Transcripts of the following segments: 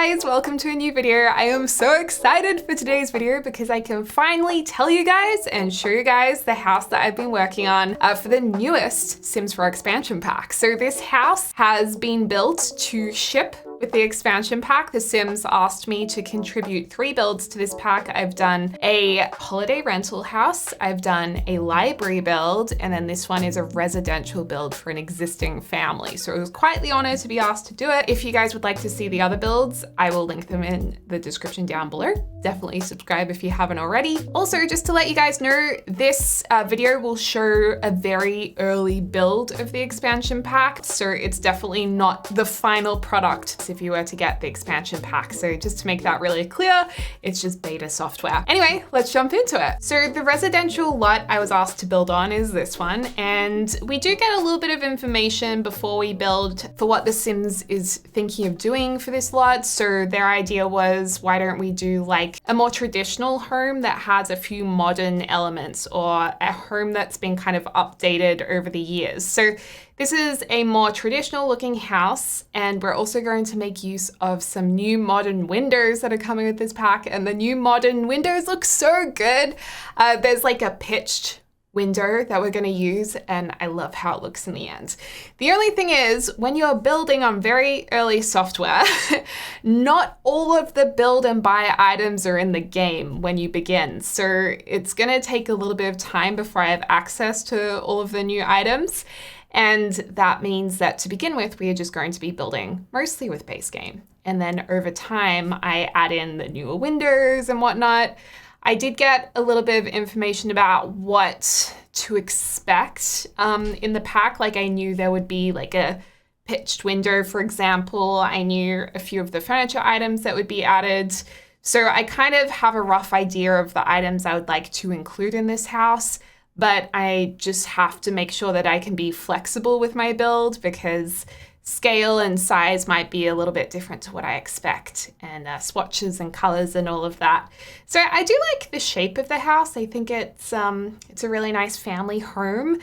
guys, welcome to a new video. I am so excited for today's video because I can finally tell you guys and show you guys the house that I've been working on for the newest Sims 4 expansion pack. So this house has been built to ship with the expansion pack. The Sims asked me to contribute 3 builds to this pack. I've done a holiday rental house, I've done a library build, and then this one is a residential build for an existing family. So it was quite the honor to be asked to do it. If you guys would like to see the other builds, I will link them in the description down below. Definitely subscribe if you haven't already. Also, just to let you guys know, this video will show a very early build of the expansion pack. So it's definitely not the final product if you were to get the expansion pack. So just to make that really clear, it's just beta software. Anyway, let's jump into it. So the residential lot I was asked to build on is this one. And we do get a little bit of information before we build for what the Sims is thinking of doing for this lot. So their idea was, why don't we do like a more traditional home that has a few modern elements, or a home that's been kind of updated over the years. So this is a more traditional looking house, and we're also going to make use of some new modern windows that are coming with this pack, and the new modern windows look so good. There's like a pitched window that we're going to use, and I love how it looks in the end. The only thing is, when you're building on very early software, not all of the build and buy items are in the game when you begin. So it's going to take a little bit of time before I have access to all of the new items. And that means that to begin with, we are just going to be building mostly with base game. And then over time, I add in the newer windows and whatnot. I did get a little bit of information about what to expect in the pack. Like, I knew there would be like a pitched window, for example. I knew a few of the furniture items that would be added. So I kind of have a rough idea of the items I would like to include in this house, but I just have to make sure that I can be flexible with my build, because scale and size might be a little bit different to what I expect, and swatches and colors and all of that. So I do like the shape of the house. I think it's a really nice family home,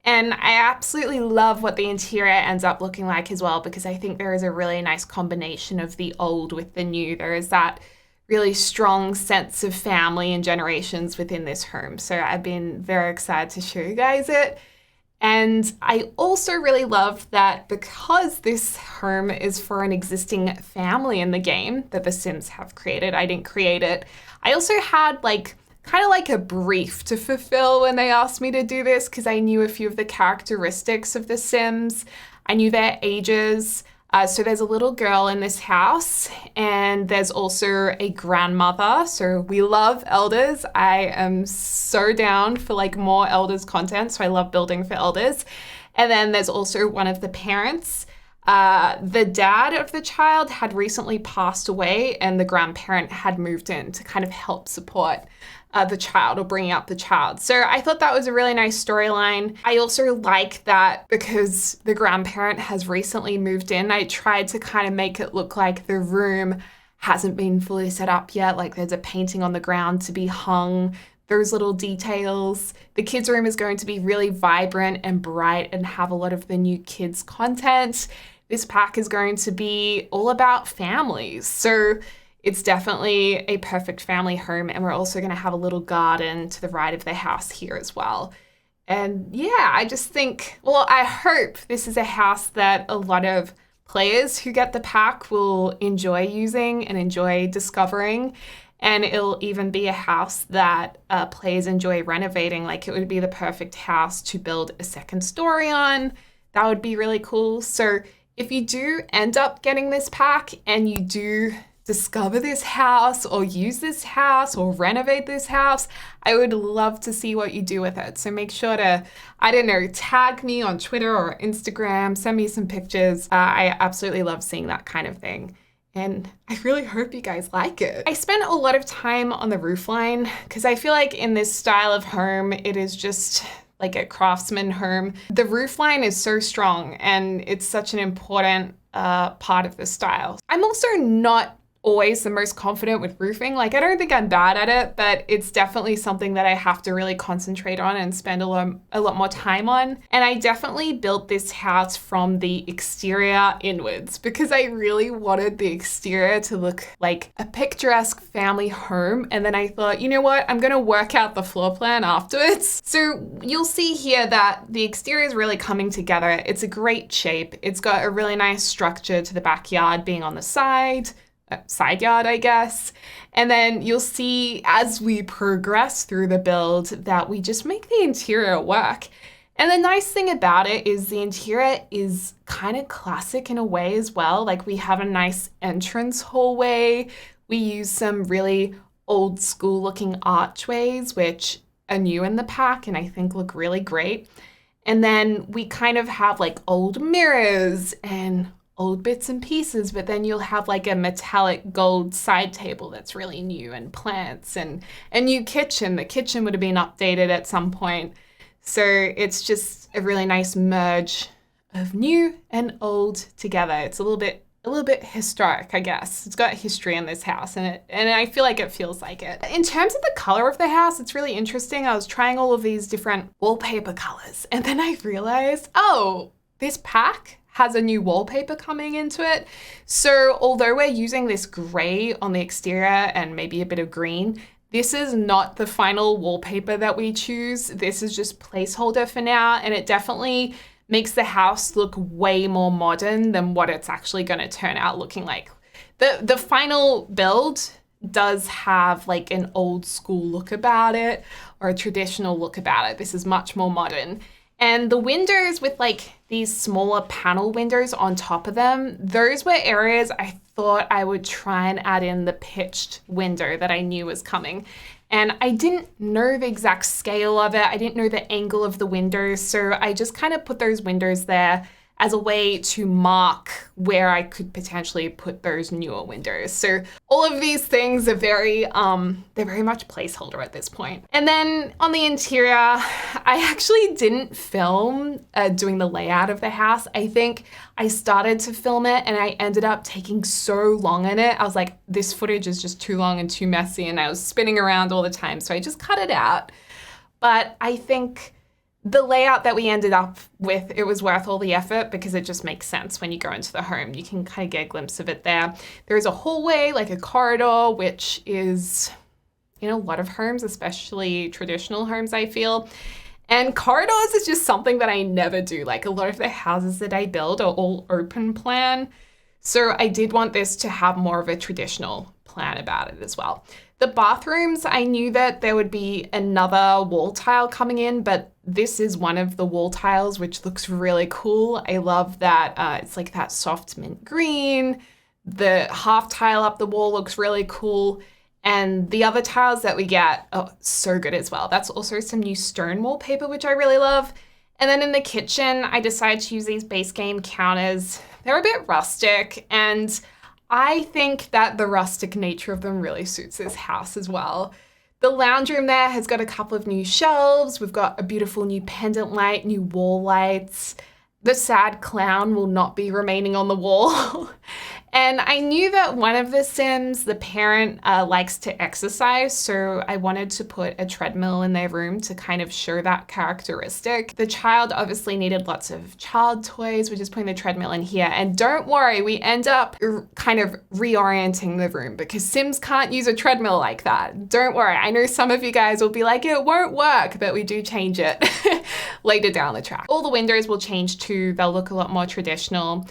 and I absolutely love what the interior ends up looking like as well, because I think there is a really nice combination of the old with the new. There is that really strong sense of family and generations within this home. So I've been very excited to show you guys it. And I also really love that because this home is for an existing family in the game that the Sims have created, I didn't create it. I also had kind of like a brief to fulfill when they asked me to do this, because I knew a few of the characteristics of the Sims. I knew their ages. So there's a little girl in this house, and there's also a grandmother. So we love elders. I am so down for like more elders content. So I love building for elders. And then there's also one of the parents. The dad of the child had recently passed away, and the grandparent had moved in to kind of help support the child, or bringing up the child. So I thought that was a really nice storyline. I also like that because the grandparent has recently moved in, I tried to kind of make it look like the room hasn't been fully set up yet. Like, there's a painting on the ground to be hung, those little details. The kids' room is going to be really vibrant and bright and have a lot of the new kids content. This pack is going to be all about families. So it's definitely a perfect family home, and we're also going to have a little garden to the right of the house here as well. And yeah, I just think, well, I hope this is a house that a lot of players who get the pack will enjoy using and enjoy discovering. And it'll even be a house that players enjoy renovating. Like, it would be the perfect house to build a second story on. That would be really cool. So if you do end up getting this pack and you do discover this house or use this house or renovate this house, I would love to see what you do with it. So make sure to, I don't know, tag me on Twitter or Instagram, send me some pictures. I absolutely love seeing that kind of thing. And I really hope you guys like it. I spent a lot of time on the roofline because I feel like in this style of home, it is just like a craftsman home. The roofline is so strong, and it's such an important part of the style. I'm also not always the most confident with roofing. Like, I don't think I'm bad at it, but it's definitely something that I have to really concentrate on and spend a lot more time on. And I definitely built this house from the exterior inwards because I really wanted the exterior to look like a picturesque family home. And then I thought, you know what? I'm going to work out the floor plan afterwards. So you'll see here that the exterior is really coming together. It's a great shape. It's got a really nice structure to the backyard being on the side yard, I guess. And then you'll see as we progress through the build that we just make the interior work. And the nice thing about it is the interior is kind of classic in a way as well. Like, we have a nice entrance hallway. We use some really old school looking archways, which are new in the pack and I think look really great. And then we kind of have like old mirrors and old bits and pieces, but then you'll have like a metallic gold side table that's really new, and plants, and a new kitchen. The kitchen would have been updated at some point. So it's just a really nice merge of new and old together. It's a little bit historic, I guess. It's got history in this house, and I feel like it feels like it. In terms of the color of the house, it's really interesting. I was trying all of these different wallpaper colors, and then I realized, oh, this pack has a new wallpaper coming into it. So although we're using this gray on the exterior and maybe a bit of green, this is not the final wallpaper that we choose. This is just placeholder for now, and it definitely makes the house look way more modern than what it's actually going to turn out looking like. The final build does have like an old school look about it, or a traditional look about it. This is much more modern. And the windows with like these smaller panel windows on top of them, those were areas I thought I would try and add in the pitched window that I knew was coming. And I didn't know the exact scale of it. I didn't know the angle of the windows. So I just kind of put those windows there as a way to mark where I could potentially put those newer windows. So all of these things are they're very much placeholder at this point. And then on the interior, I actually didn't film doing the layout of the house. I think I started to film it and I ended up taking so long in it. I was like, this footage is just too long and too messy, and I was spinning around all the time. So I just cut it out. But I think the layout that we ended up with, it was worth all the effort because it just makes sense when you go into the home. You can kind of get a glimpse of it there. There's a hallway, like a corridor, which is in a lot of homes, especially traditional homes, I feel. And corridors is just something that I never do. Like, a lot of the houses that I build are all open plan. So I did want this to have more of a traditional plan about it as well. The bathrooms, I knew that there would be another wall tile coming in, but this is one of the wall tiles, which looks really cool. I love that it's like that soft mint green. The half tile up the wall looks really cool. And the other tiles that we get, oh, so good as well. That's also some new stone wallpaper, which I really love. And then in the kitchen, I decided to use these base game counters. They're a bit rustic, and I think that the rustic nature of them really suits this house as well. The lounge room there has got a couple of new shelves. We've got a beautiful new pendant light, new wall lights. The sad clown will not be remaining on the wall. And I knew that one of the Sims, the parent, likes to exercise, so I wanted to put a treadmill in their room to kind of show that characteristic. The child obviously needed lots of child toys. We're just putting the treadmill in here. And don't worry, we end up kind of reorienting the room because Sims can't use a treadmill like that. Don't worry. I know some of you guys will be like, it won't work, but we do change it later down the track. All the windows will change too. They'll look a lot more traditional.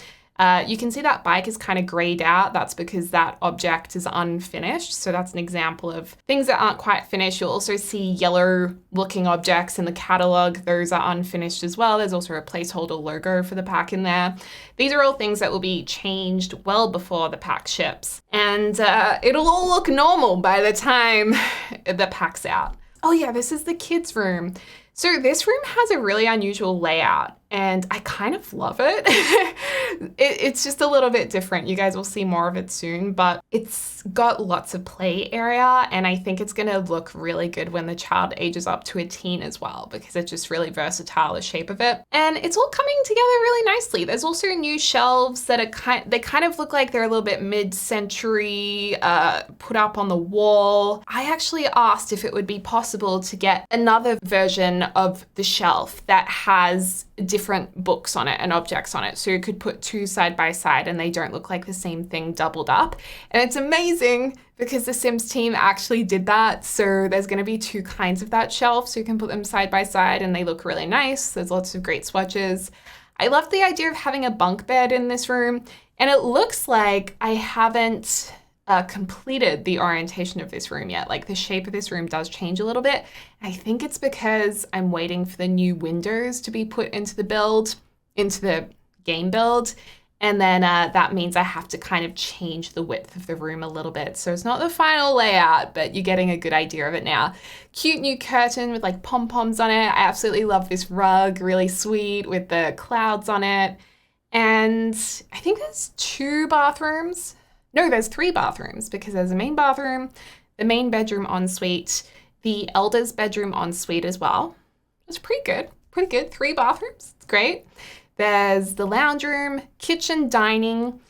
You can see that bike is kind of grayed out. That's because that object is unfinished. So that's an example of things that aren't quite finished. You'll also see yellow looking objects in the catalog. Those are unfinished as well. There's also a placeholder logo for the pack in there. These are all things that will be changed well before the pack ships. And it'll all look normal by the time the pack's out. Oh yeah, this is the kids' room. So this room has a really unusual layout and I kind of love it. It's just a little bit different. You guys will see more of it soon, but it's got lots of play area and I think it's gonna look really good when the child ages up to a teen as well because it's just really versatile, the shape of it. And it's all coming together really nicely. There's also new shelves that are they kind of look like they're a little bit mid-century, put up on the wall. I actually asked if it would be possible to get another version of the shelf that has different books on it and objects on it. So you could put two side by side and they don't look like the same thing doubled up. And it's amazing because the Sims team actually did that. So there's going to be two kinds of that shelf. So you can put them side by side and they look really nice. There's lots of great swatches. I love the idea of having a bunk bed in this room. And it looks like I haven't completed the orientation of this room yet. Like the shape of this room does change a little bit. I think it's because I'm waiting for the new windows to be put into the build, into the game build. And then that means I have to kind of change the width of the room a little bit. So it's not the final layout, but you're getting a good idea of it now. Cute new curtain with like pom-poms on it. I absolutely love this rug, really sweet with the clouds on it. And I think there's two bathrooms. No, there's three bathrooms because there's a main bathroom, the main bedroom ensuite, the elders' bedroom ensuite as well. It's pretty good. 3 bathrooms. It's great. There's the lounge room, kitchen, dining,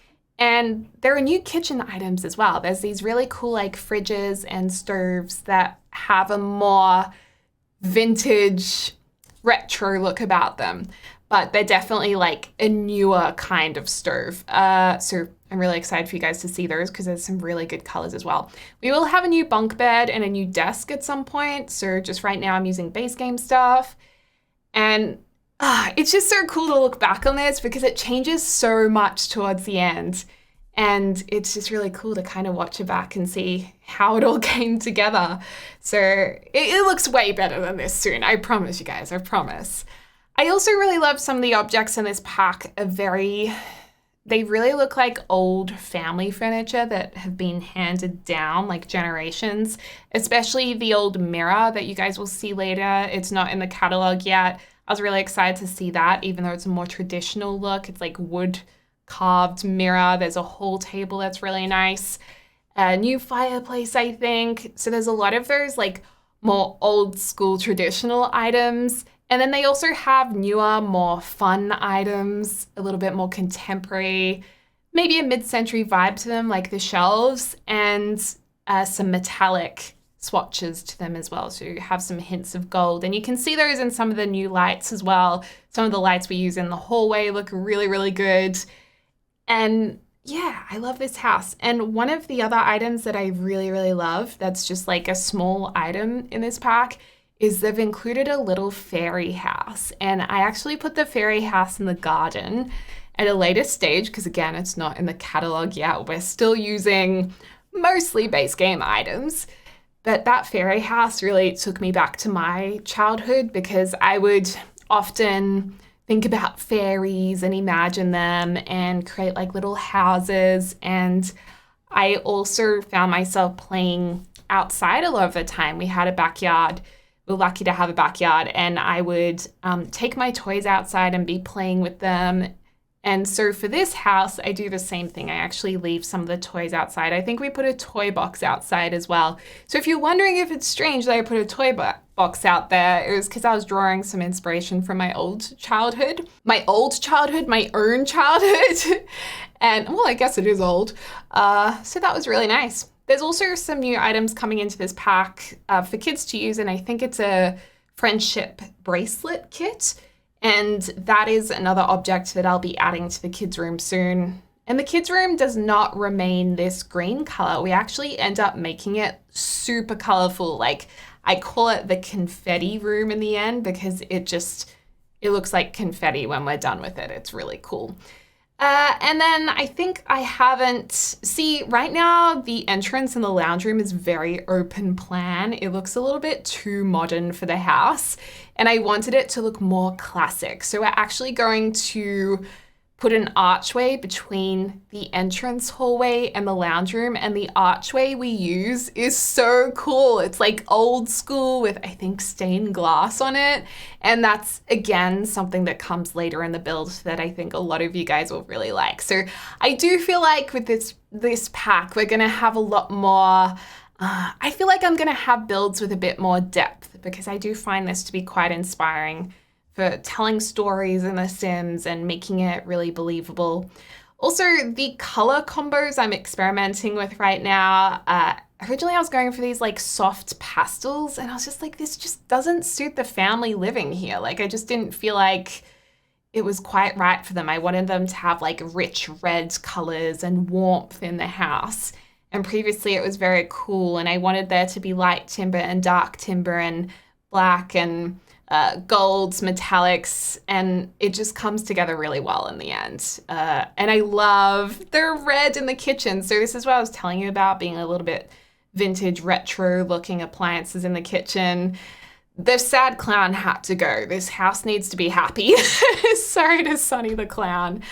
and there are new kitchen items as well. There's these really cool like fridges and stoves that have a more vintage, retro look about them, but they're definitely like a newer kind of stove. So I'm really excited for you guys to see those because there's some really good colors as well. We will have a new bunk bed and a new desk at some point. So just right now I'm using base game stuff. And it's just so cool to look back on this because it changes so much towards the end. And it's just really cool to kind of watch it back and see how it all came together. So it looks way better than this soon. I promise you guys, I promise. I also really love some of the objects in this pack they really look like old family furniture that have been handed down like generations, especially the old mirror that you guys will see later. It's not in the catalog yet. I was really excited to see that, even though it's a more traditional look. It's like wood carved mirror. There's a whole table that's really nice. A new fireplace, I think. So there's a lot of those like more old school traditional items. And then they also have newer, more fun items, a little bit more contemporary, maybe a mid-century vibe to them, like the shelves, and some metallic swatches to them as well. So you have some hints of gold. And you can see those in some of the new lights as well. Some of the lights we use in the hallway look really, really good. And yeah, I love this house. And one of the other items that I really, really love, that's just like a small item in this pack, is they've included a little fairy house. And I actually put the fairy house in the garden at a later stage, because again, it's not in the catalog yet. We're still using mostly base game items. But that fairy house really took me back to my childhood because I would often think about fairies and imagine them and create like little houses. And I also found myself playing outside a lot of the time. We had a backyard. We're lucky to have a backyard, and I would take my toys outside and be playing with them. And so for this house, I do the same thing. I actually leave some of the toys outside. I think we put a toy box outside as well. So if you're wondering if it's strange that I put a toy box out there, it was because I was drawing some inspiration from my own childhood. And well, I guess it is old. So that was really nice. There's also some new items coming into this pack for kids to use, and I think it's a friendship bracelet kit. And that is another object that I'll be adding to the kids' room soon. And the kids' room does not remain this green color. We actually end up making it super colorful. Like, I call it the confetti room in the end because it looks like confetti when we're done with it. It's really cool. And then I think right now the entrance in the lounge room is very open plan. It looks a little bit too modern for the house, and I wanted it to look more classic. So we're actually going to put an archway between the entrance hallway and the lounge room, and the archway we use is so cool. It's like old school with, I think, stained glass on it. And that's, again, something that comes later in the build that I think a lot of you guys will really like. So I do feel like with this pack, we're gonna have a lot more, I feel like I'm gonna have builds with a bit more depth, because I do find this to be quite inspiring for telling stories in The Sims and making it really believable. Also, the color combos I'm experimenting with right now, originally I was going for these like soft pastels, and I was just like, this just doesn't suit the family living here. Like, I just didn't feel like it was quite right for them. I wanted them to have like rich red colors and warmth in the house. And previously it was very cool, and I wanted there to be light timber and dark timber and black and golds, metallics, and it just comes together really well in the end. And I love the red in the kitchen. So this is what I was telling you about, being a little bit vintage, retro looking appliances in the kitchen. The sad clown had to go. This house needs to be happy. Sorry to Sonny the clown.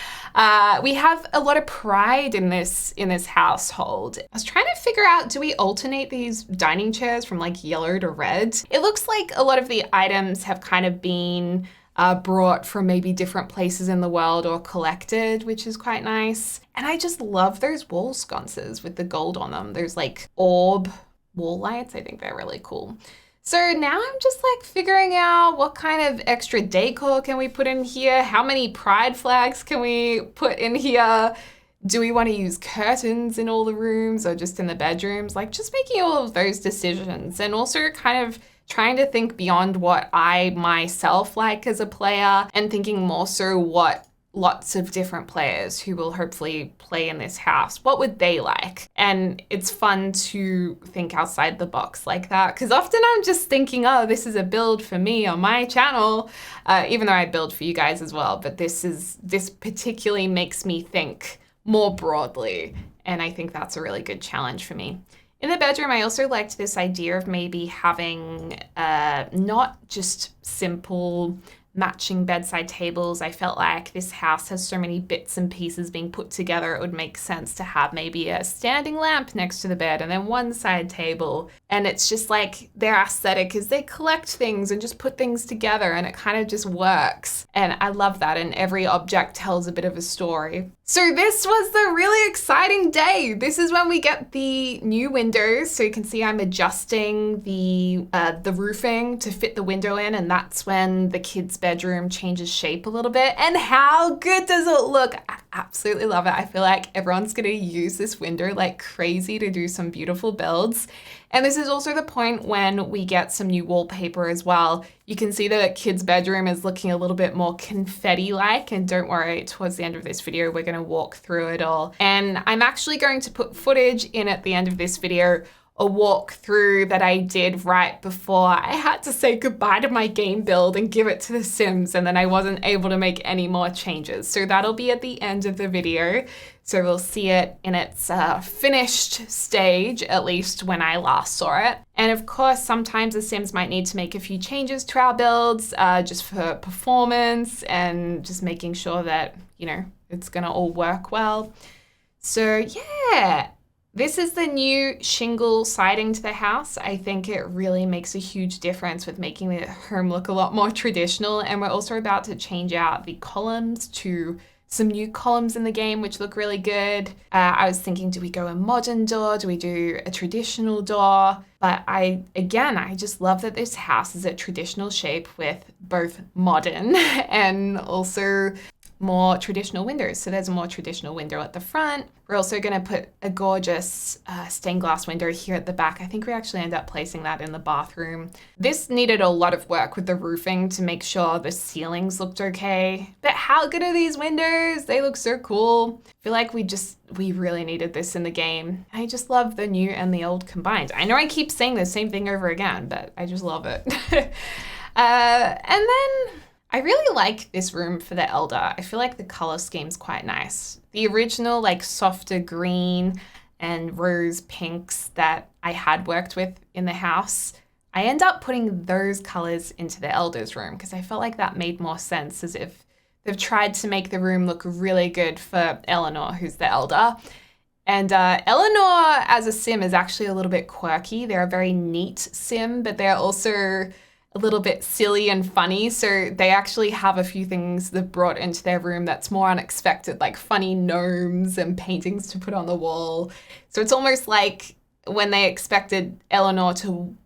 We have a lot of pride in this household. I was trying to figure out, do we alternate these dining chairs from like yellow to red? It looks like a lot of the items have kind of been brought from maybe different places in the world or collected, which is quite nice. And I just love those wall sconces with the gold on them. There's like orb wall lights. I think they're really cool. So now I'm just like figuring out what kind of extra decor can we put in here? How many pride flags can we put in here? Do we want to use curtains in all the rooms or just in the bedrooms? Like, just making all of those decisions, and also kind of trying to think beyond what I myself like as a player, and thinking more so what lots of different players who will hopefully play in this house, what would they like? And it's fun to think outside the box like that, because often I'm just thinking, oh, this is a build for me on my channel, even though I build for you guys as well. But this particularly makes me think more broadly, and I think that's a really good challenge for me. In the bedroom, I also liked this idea of maybe having not just simple matching bedside tables. I felt like this house has so many bits and pieces being put together, it would make sense to have maybe a standing lamp next to the bed and then one side table. And it's just like their aesthetic is they collect things and just put things together, and it kind of just works. And I love that. And every object tells a bit of a story. So this was the really exciting day. This is when we get the new windows. So you can see I'm adjusting the roofing to fit the window in, and that's when the kids' bedroom changes shape a little bit. And how good does it look? I absolutely love it. I feel like everyone's gonna use this window like crazy to do some beautiful builds. And this is also the point when we get some new wallpaper as well. You can see the kids' bedroom is looking a little bit more confetti-like, and don't worry, towards the end of this video, we're gonna walk through it all. And I'm actually going to put footage in at the end of this video, a walkthrough that I did right before I had to say goodbye to my game build and give it to The Sims, and then I wasn't able to make any more changes. So that'll be at the end of the video. So we'll see it in its finished stage, at least when I last saw it. And of course, sometimes The Sims might need to make a few changes to our builds just for performance and just making sure that, you know, it's gonna all work well. So yeah. This is the new shingle siding to the house. I think it really makes a huge difference with making the home look a lot more traditional. And we're also about to change out the columns to some new columns in the game, which look really good. I was thinking, do we go a modern door? Do we do a traditional door? But I just love that this house is a traditional shape with both modern and also more traditional windows. So there's a more traditional window at the front. We're also going to put a gorgeous stained glass window here at the back. I think we actually end up placing that in the bathroom. This needed a lot of work with the roofing to make sure the ceilings looked okay. But how good are these windows? They look so cool. I feel like we really needed this in the game. I just love the new and the old combined. I know I keep saying the same thing over again, but I just love it. And then I really like this room for the elder. I feel like the color scheme's quite nice. The original like softer green and rose pinks that I had worked with in the house, I end up putting those colors into the elder's room because I felt like that made more sense, as if They've tried to make the room look really good for Eleanor, who's the elder. And Eleanor as a sim is actually a little bit quirky. They're a very neat sim, but they're also a little bit silly and funny. So they actually have a few things they've brought into their room that's more unexpected, like funny gnomes and paintings to put on the wall. So it's almost like when they expected Eleanor to,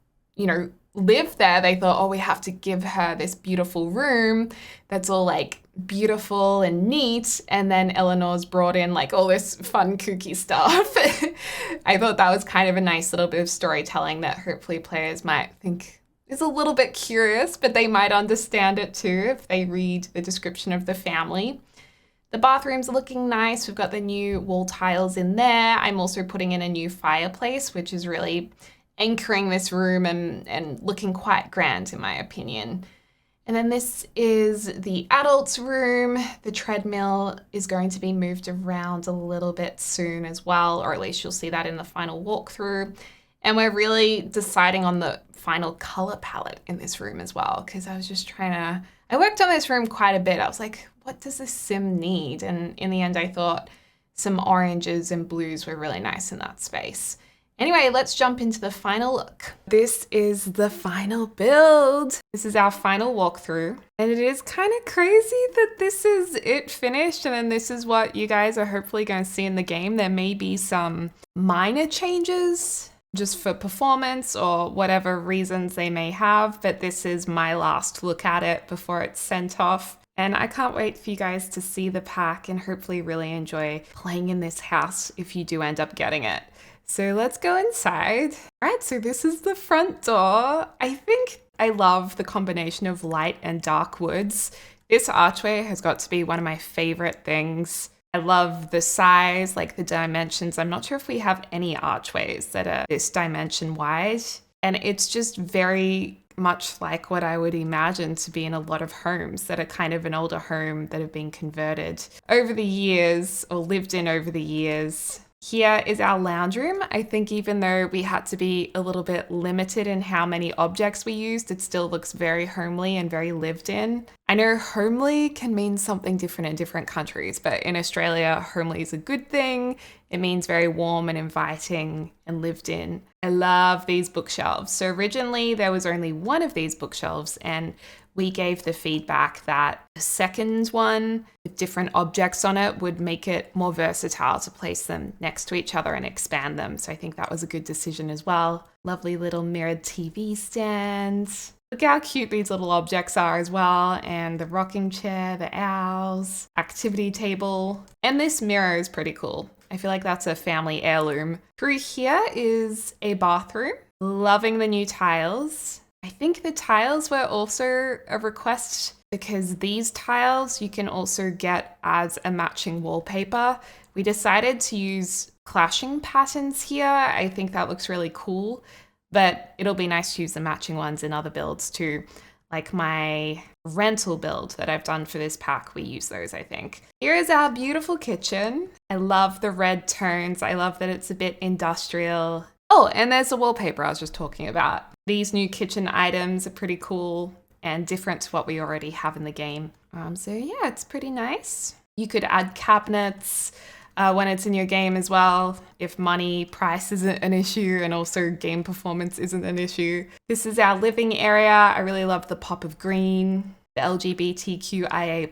live there, they thought, oh, we have to give her this beautiful room that's all like beautiful and neat. And then Eleanor's brought in like all this fun, kooky stuff. I thought that was kind of a nice little bit of storytelling that hopefully players might think is a little bit curious, but they might understand it too if they read the description of the family. The bathrooms are looking nice. We've got the new wall tiles in there. I'm also putting in a new fireplace, which is really anchoring this room and looking quite grand in my opinion. And then this is the adults room. The treadmill is going to be moved around a little bit soon as well, or at least you'll see that in the final walkthrough. And we're really deciding on the final color palette in this room as well, because I worked on this room quite a bit. I was like, what does this sim need? And in the end, I thought some oranges and blues were really nice in that space. Anyway, let's jump into the final look. This is the final build. This is our final walkthrough. And it is kind of crazy that this is it finished and then this is what you guys are hopefully going to see in the game. There may be some minor changes just for performance or whatever reasons they may have, but this is my last look at it before it's sent off. And I can't wait for you guys to see the pack and hopefully really enjoy playing in this house if you do end up getting it. So let's go inside. All right, so this is the front door. I think I love the combination of light and dark woods. This archway has got to be one of my favorite things. I love the size, like the dimensions. I'm not sure if we have any archways that are this dimension wide. And it's just very much like what I would imagine to be in a lot of homes that are kind of an older home that have been converted over the years or lived in over the years. Here is our lounge room. I think even though we had to be a little bit limited in how many objects we used, it still looks very homely and very lived in. I know homely can mean something different in different countries, but in Australia, homely is a good thing. It means very warm and inviting and lived in. I love these bookshelves. So originally there was only one of these bookshelves and we gave the feedback that a second one with different objects on it would make it more versatile to place them next to each other and expand them. So I think that was a good decision as well. Lovely little mirrored TV stand. Look how cute these little objects are as well. And the rocking chair, the owls, activity table. And this mirror is pretty cool. I feel like that's a family heirloom. Through here is a bathroom. Loving the new tiles. I think the tiles were also a request because these tiles you can also get as a matching wallpaper. We decided to use clashing patterns here. I think that looks really cool, but it'll be nice to use the matching ones in other builds too. Like my rental build that I've done for this pack, we use those, I think. Here is our beautiful kitchen. I love the red tones. I love that it's a bit industrial. Oh, and there's the wallpaper I was just talking about. These new kitchen items are pretty cool and different to what we already have in the game. So yeah, it's pretty nice. You could add cabinets when it's in your game as well, if money, price isn't an issue, and also game performance isn't an issue. This is our living area. I really love the pop of green, the LGBTQIA+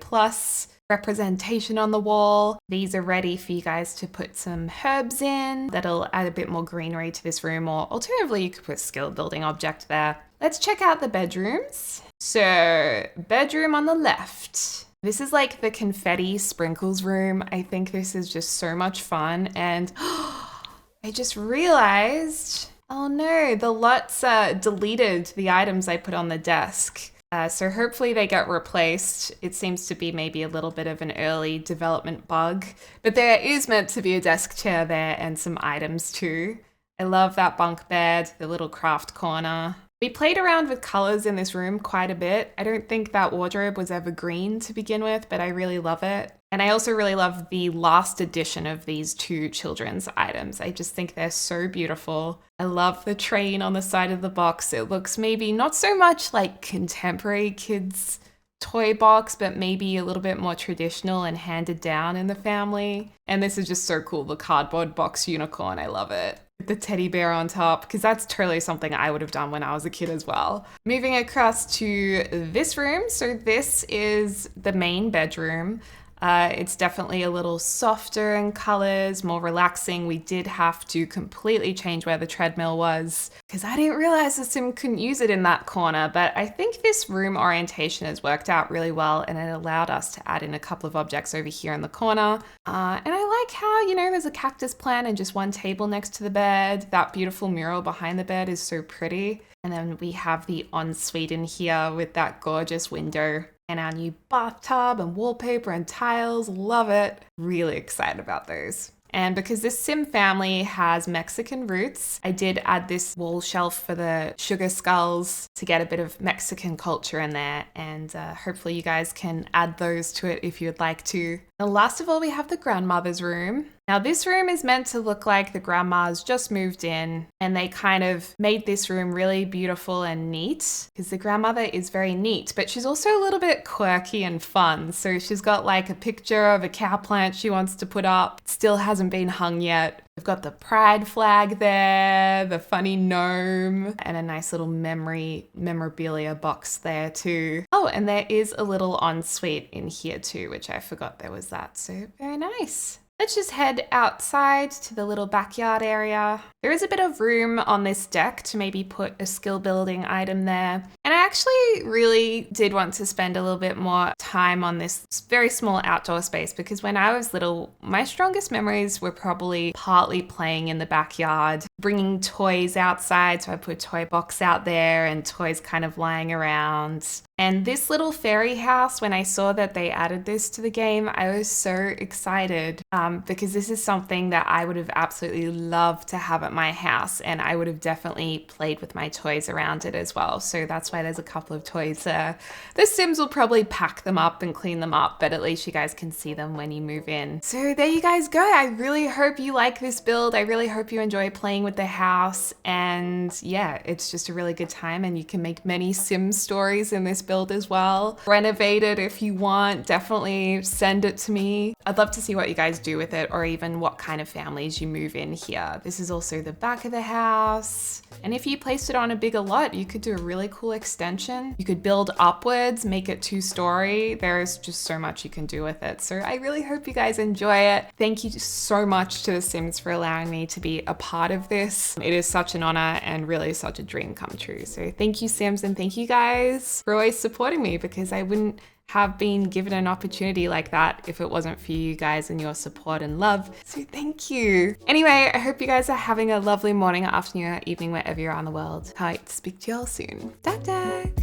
representation on the wall. These are ready for you guys to put some herbs in. That'll add a bit more greenery to this room, or alternatively, you could put a skill building object there. Let's check out the bedrooms. So, bedroom on the left. This is like the confetti sprinkles room. I think this is just so much fun. And I just realized, oh no, the LUTs deleted the items I put on the desk. So hopefully they get replaced. It seems to be maybe a little bit of an early development bug, but there is meant to be a desk chair there and some items too. I love that bunk bed, the little craft corner. We played around with colors in this room quite a bit. I don't think that wardrobe was ever green to begin with, but I really love it. And I also really love the last edition of these two children's items. I just think they're so beautiful. I love the train on the side of the box. It looks maybe not so much like contemporary kids toy box, but maybe a little bit more traditional and handed down in the family. And this is just so cool, the cardboard box unicorn. I love it. The teddy bear on top, because that's totally something I would have done when I was a kid as well. Moving across to this room. So this is the main bedroom. It's definitely a little softer in colors, more relaxing. We did have to completely change where the treadmill was because I didn't realize the sim couldn't use it in that corner. But I think this room orientation has worked out really well, and it allowed us to add in a couple of objects over here in the corner. And I like how, there's a cactus plant and just one table next to the bed. That beautiful mural behind the bed is so pretty. And then we have the ensuite in here with that gorgeous window. And our new bathtub and wallpaper and tiles. Love it. Really excited about those. And because this sim family has Mexican roots, I did add this wall shelf for the sugar skulls to get a bit of Mexican culture in there. And hopefully you guys can add those to it if you'd like to. And last of all, we have the grandmother's room. Now this room is meant to look like the grandmas just moved in and they kind of made this room really beautiful and neat because the grandmother is very neat, but she's also a little bit quirky and fun. So she's got like a picture of a cow plant she wants to put up. It still hasn't been hung yet. We've got the pride flag there, the funny gnome, and a nice little memorabilia box there too. Oh, and there is a little ensuite in here too, which I forgot there was that. So very nice. Let's just head outside to the little backyard area. There is a bit of room on this deck to maybe put a skill building item there. And I actually really did want to spend a little bit more time on this very small outdoor space because when I was little, my strongest memories were probably partly playing in the backyard, bringing toys outside. So I put a toy box out there and toys kind of lying around. And this little fairy house, when I saw that they added this to the game, I was so excited because this is something that I would have absolutely loved to have at my house, and I would have definitely played with my toys around it as well. So that's why there's a couple of toys there. The Sims will probably pack them up and clean them up, but at least you guys can see them when you move in. So there you guys go. I really hope you like this build. I really hope you enjoy playing with the house, and yeah, it's just a really good time, and you can make many Sim stories in this build as well. Renovate it if you want. Definitely send it to me. I'd love to see what you guys do with it, or even what kind of families you move in here. This is also the back of the house. And if you placed it on a bigger lot, you could do a really cool extension. You could build upwards, make it 2-story. There's just so much you can do with it. So I really hope you guys enjoy it. Thank you so much to The Sims for allowing me to be a part of this. It is such an honor and really such a dream come true. So thank you, Sims, and thank you guys for always supporting me, because I wouldn't have been given an opportunity like that if it wasn't for you guys and your support and love. So thank you. Anyway, I hope you guys are having a lovely morning, afternoon, or evening, wherever you're on the world. I hope to speak to y'all soon. Dag dag.